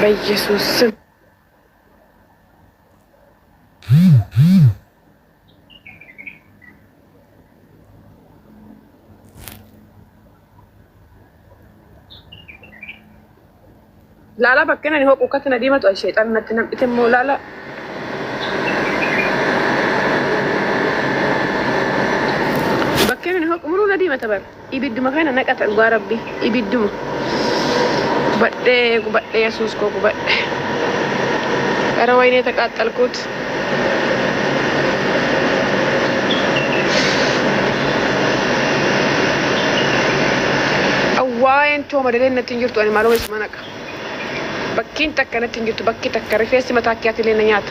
በኢየሱስ ስም ላላ በከነ ነው ቆከተና ዲመጡ አይሸጣን ነጥነም እተሞ ላላ በከነ ነው ቆሙሩ ነዲመ ተበር ይብድ መካና ነቀተ ጓረቢ ይብድሙ በደ ኢየሱስ ኮኩ በደ ኧረ ወይኔ ተቃጠልኩት አዋይን ቶ መደለነት እንጅርቱ አኒ ማሎ ይስማናካ በኪን ተከነት እንጅርቱ በኪ ተከረ ፌስ መታኪያት ለነኛት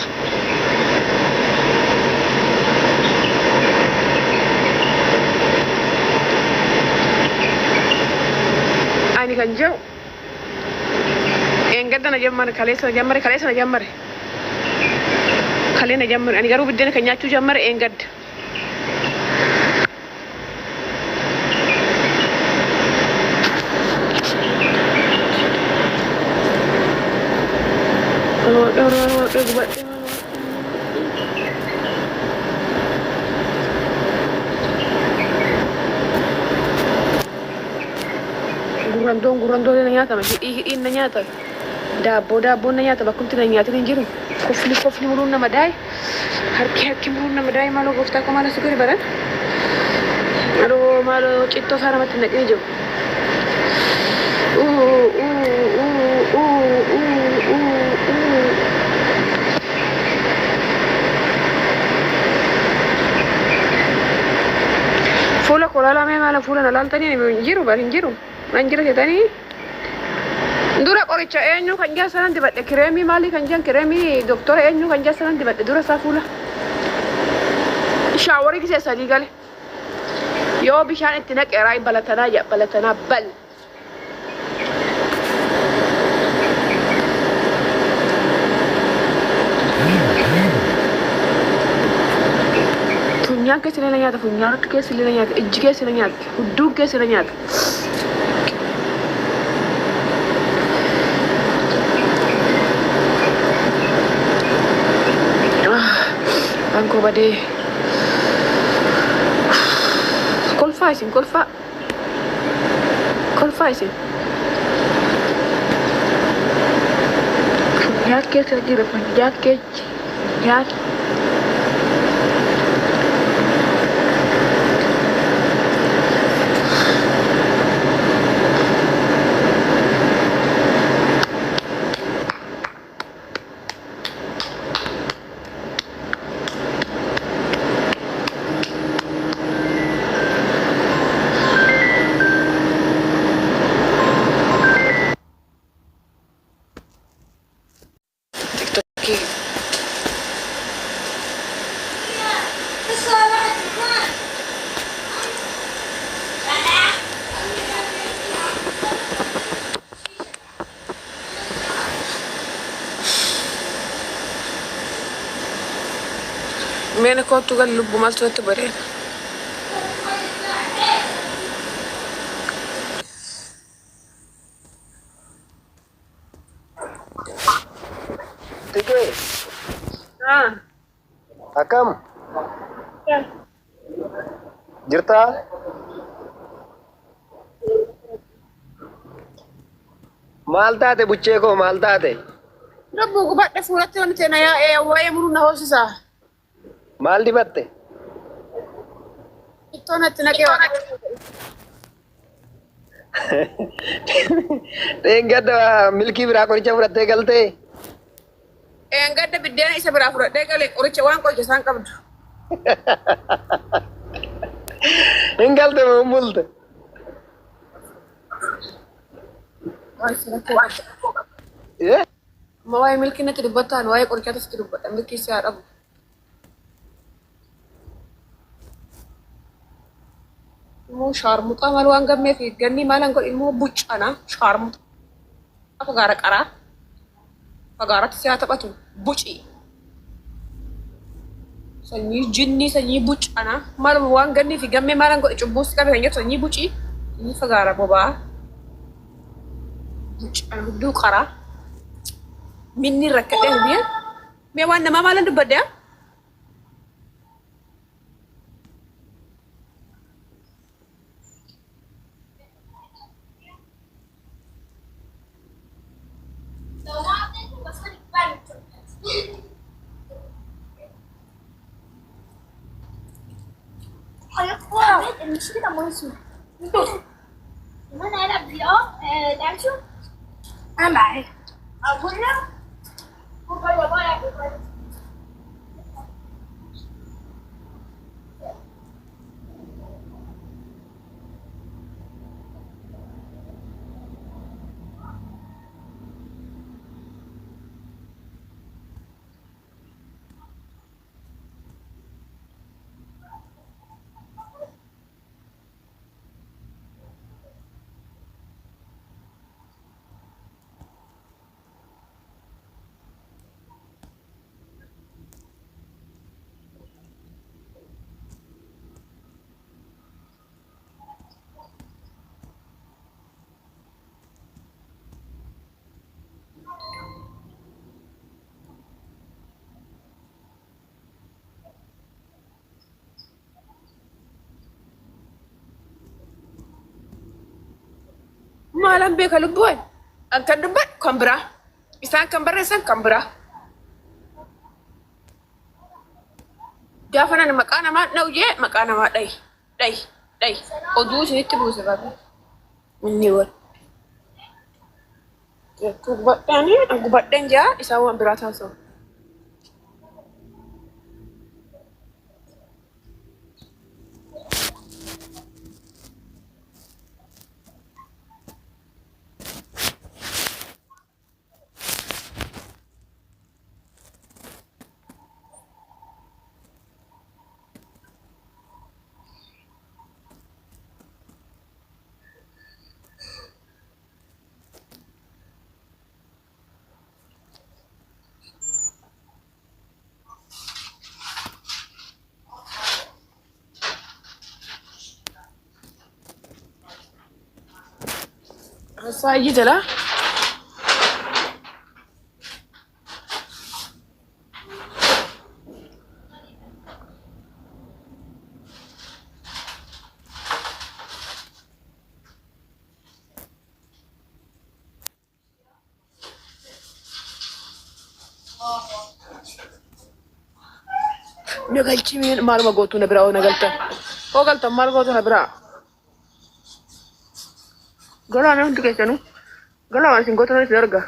አኒ ከንጀው እንገደና ጀመረ ከሌሰና ጀመረ ከሌና ጀመረ አኒ ጋሩ ብደነ ከኛቹ ጀመረ እንገድ Gurando na nyata ma in na nyata dabo na nyata ba kunti na nyata ninjiru kofli murun na maday harki murun na maday malo gofta ko mala siguri baran malo chitto sara mat na kejo fula kolala me mala fula na lantani ni ninjiru barin jiru Anjir tani dura qoricha eenyu kan jaasanan dibadde kiremi mali kan jan kiremi doktor eenyu kan jaasanan dibadde dura safula shawari kise sadi gale yo bishan itti naqeeraa balatana bal funyaan keessa illee nyaata funyaan keessa illee nyaata ijji keessa illee nyaata hudduu keessa illee nyaata Angko bade kolfa isin yaat keessa jira yaat Mene kottu gal lubbu maltu ette bare Tike akam jirta maal taate buchee koo maal taate Rabbu gubadde fuulatte wanti na ya waye muru na hoosisa maal dibatte ittonatti naqee wa Engadda milkii biraa qoricha fudhattee galtee engadda biddeena isa biraa fudhadhee galee qoricha waan qoricha isaan qabdu hin galte moo multe ma waye milkii natti dubbattaan waye qoricha tasti dubbata milkii isaa dhabu mo sharmuta malu angamme fi ganni malan ko ilmo buccana sharmuta fagara qara fagarat siya tapatu buci sanyi jinni sanyi buccana malu wan ganni fi gamme malan ko cubbus kabe hanyo sanyi buci ni fagara boba buccana du qara مني ركعتين بيا مي وانا ما مالن دبدا المشكلة كده ما اسمه وانا العب في تعال شو انا معي اقول له ما لم بيك لبوي أنت دبت كمبرا إسان كمبرا إسان كمبرا جافنا المكان ما نوجي مكان ما داي أدوس نتبوس بابي مني ول aku badan ja isawan berata so saya je lah nagalchi min maal magotu na bra o nagalta maal gotu na bra gala na hundu kesanu gala wasin gotu na sirga